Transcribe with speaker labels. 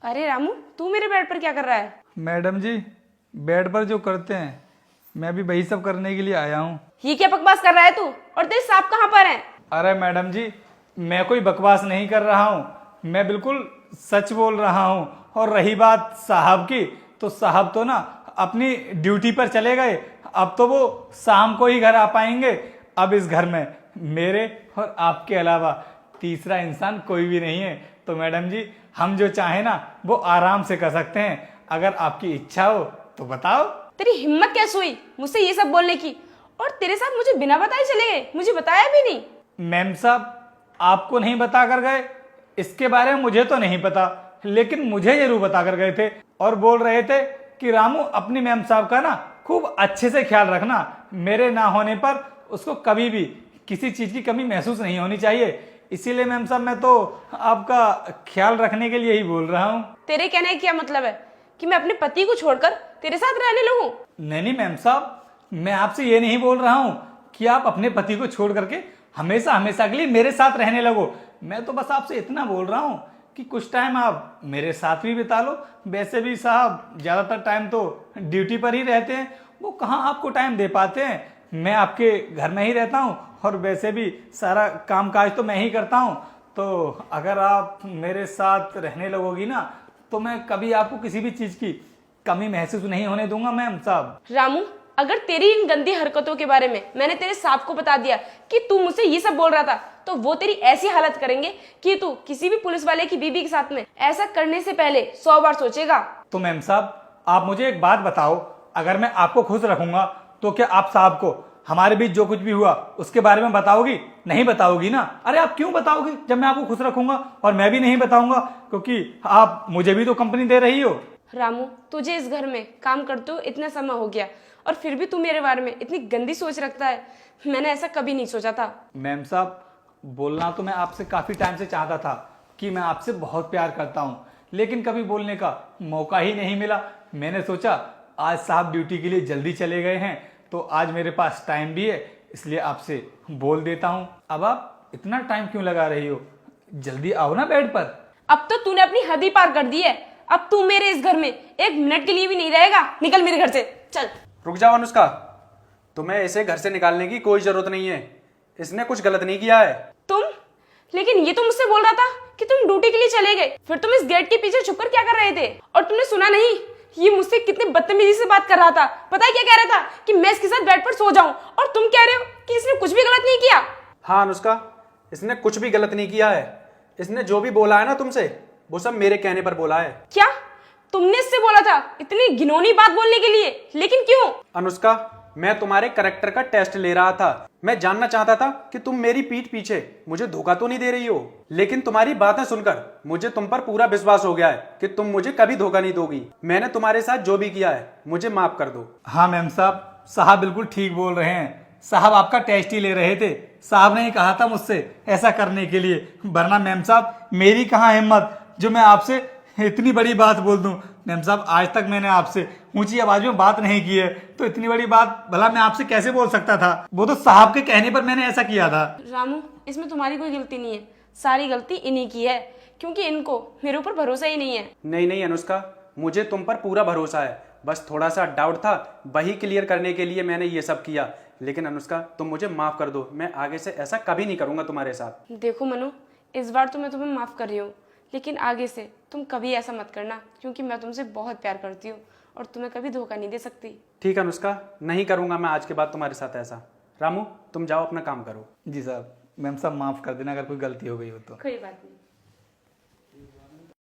Speaker 1: अरे रामू, तू मेरे बेड पर क्या कर रहा है?
Speaker 2: मैडम जी, बेड पर जो करते हैं मैं भी वही सब करने के लिए आया हूँ।
Speaker 1: ये क्या बकवास कर रहा है तू? और तेरे सांप कहाँ पर हैं?
Speaker 2: अरे मैडम जी, मैं कोई बकवास नहीं कर रहा हूँ, मैं बिल्कुल सच बोल रहा हूँ। और रही बात साहब की, तो साहब तो ना अपनी ड्यूटी पर चले गए, अब तो वो शाम को ही घर आ पाएंगे। अब इस घर में मेरे और आपके अलावा तीसरा इंसान कोई भी नहीं है। तो मैडम जी, हम जो चाहें ना वो आराम से कर सकते हैं। अगर आपकी इच्छा हो तो बताओ।
Speaker 1: तेरी हिम्मत कैसे हुई मुझसे ये सब बोलने की? और तेरे साथ मुझे बिना बताए चले गए, मुझे बताया भी नहीं।
Speaker 2: मैम साहब, आपको नहीं बता कर गए इसके बारे में मुझे तो नहीं पता, लेकिन मुझे जरूर बता कर गए थे और बोल रहे थे कि रामू, अपनी मैम साहब का ना खूब अच्छे से ख्याल रखना। मेरे ना होने पर उसको कभी भी किसी चीज की कमी महसूस नहीं होनी चाहिए। इसीलिए मैम साहब, मैं तो आपका ख्याल रखने के लिए ही बोल रहा हूँ।
Speaker 1: तेरे कहने का क्या मतलब है कि मैं अपने पति को छोड़कर तेरे साथ रहने लगूं?
Speaker 2: नहीं मैम साहब, मैं आपसे ये नहीं बोल रहा हूँ कि आप अपने पति को छोड़ करके हमेशा हमेशा के लिए मेरे साथ रहने लगो। मैं तो बस आपसे इतना बोल रहा हूँ कि कुछ टाइम आप मेरे साथ भी बिता लो। वैसे भी साहब ज्यादातर टाइम तो ड्यूटी पर ही रहते हैं, वो कहाँ आपको टाइम दे पाते हैं। मैं आपके घर में ही रहता हूँ और वैसे भी सारा काम काज तो मैं ही करता हूँ। तो अगर आप मेरे साथ रहने लगोगी ना, तो मैं कभी आपको किसी भी चीज की कमी महसूस नहीं होने दूंगा मैम साहब।
Speaker 1: रामू, अगर तेरी इन गंदी हरकतों के बारे में मैंने तेरे सांप को बता दिया कि तू मुझसे ये सब बोल रहा था, तो वो तेरी ऐसी हालत करेंगे कि तू किसी भी पुलिस वाले की बीबी के साथ में ऐसा करने से पहले 100 बार सोचेगा।
Speaker 2: तो मैम साहब, आप मुझे एक बात बताओ, अगर मैं आपको खुश रखूंगा तो क्या आप साहब को हमारे बीच जो कुछ भी हुआ उसके बारे में बताओगी? नहीं बताओगी ना। अरे आप क्यों बताओगी जब मैं आपको खुश रखूंगा? और मैं भी नहीं बताऊंगा क्योंकि आप मुझे भी तो कंपनी दे रही हो।
Speaker 1: रामू, तुझे इस घर में काम करते हुए इतना समय हो गया और फिर भी तू मेरे बारे में इतनी गंदी सोच रखता है। मैंने ऐसा कभी नहीं सोचा था।
Speaker 2: मैम साहब, बोलना तो मैं आपसे काफी टाइम से चाहता था कि मैं आपसे बहुत प्यार करता हूँ, लेकिन कभी बोलने का मौका ही नहीं मिला। मैंने सोचा आज साहब ड्यूटी के लिए जल्दी चले गए हैं, तो आज मेरे पास टाइम भी है, इसलिए आपसे बोल देता हूँ। अब आप इतना टाइम क्यों लगा रही हो? जल्दी आओ ना बेड पर।
Speaker 1: अब तो तूने अपनी हद ही पार कर दी है। अब तू मेरे इस घर में एक मिनट के लिए भी नहीं रहेगा। निकल मेरे घर से, चल।
Speaker 3: रुक जाओ अनुष्का, तुम्हें इसे घर से निकालने की कोई जरूरत नहीं है। इसने कुछ गलत नहीं किया है।
Speaker 1: तुम? लेकिन ये तो मुझसे बोल रहा था कि तुम ड्यूटी के लिए चले गए, फिर तुम इस गेट के पीछे छुपकर क्या कर रहे थे? और तुमने सुना नहीं, ये मुझसे कितने बदतमीजी से बात कर रहा था। पता है क्या कह रहा था? कि मैं इसके साथ बेड पर सो जाऊं, और तुम कह रहे हो कि इसने कुछ भी गलत नहीं किया।
Speaker 3: हाँ अनुष्का, इसने कुछ भी गलत नहीं किया है। इसने जो भी बोला है ना तुमसे, वो सब मेरे कहने पर बोला है।
Speaker 1: क्या तुमने इससे बोला था इतनी घिनौनी बात बोलने के लिए? लेकिन क्यों?
Speaker 3: अनुष्का, मैं तुम्हारे कैरेक्टर का टेस्ट ले रहा था। मैं जानना चाहता था कि तुम मेरी पीठ पीछे मुझे धोखा तो नहीं दे रही हो। लेकिन तुम्हारी बातें सुनकर मुझे तुम पर पूरा विश्वास हो गया है कि तुम मुझे कभी धोखा नहीं दोगी। मैंने तुम्हारे साथ जो भी किया है मुझे माफ कर दो।
Speaker 2: हाँ मैम साहब, साहब बिल्कुल ठीक बोल रहे हैं। साहब आपका टेस्ट ही ले रहे थे। साहब ने ही कहा था मुझसे ऐसा करने के लिए, वरना मैम साहब मेरी कहाँ हिम्मत जो मैं आपसे इतनी बड़ी बात बोल दूं। मैम साहब, आज तक मैंने आपसे ऊंची आवाज में बात नहीं की है, तो इतनी बड़ी बात भला मैं आपसे कैसे बोल सकता था? वो तो साहब के कहने पर मैंने ऐसा किया था।
Speaker 1: रामू, इसमें तुम्हारी कोई गलती नहीं है, सारी गलती इन्हीं की है, क्योंकि इनको मेरे ऊपर भरोसा ही नहीं है।
Speaker 3: नहीं नहीं अनुष्का, मुझे तुम पर पूरा भरोसा है। बस थोड़ा सा डाउट था, वही क्लियर करने के लिए मैंने ये सब किया। लेकिन अनुष्का, तुम मुझे माफ कर दो। मैं आगे से ऐसा कभी नहीं करूंगा तुम्हारे साथ।
Speaker 1: देखो मनु, इस बार तो मैं तुम्हें माफ कर रही हूँ, लेकिन आगे से तुम कभी ऐसा मत करना, क्योंकि मैं तुमसे बहुत प्यार करती हूँ और तुम्हें कभी धोखा नहीं दे सकती।
Speaker 3: ठीक है अनुष्का, नहीं करूंगा मैं आज के बाद तुम्हारे साथ ऐसा। रामू, तुम जाओ अपना काम करो।
Speaker 2: जी साहब। मैम साहब माफ कर देना अगर कोई गलती हो गई हो तो।
Speaker 1: कोई बात नहीं।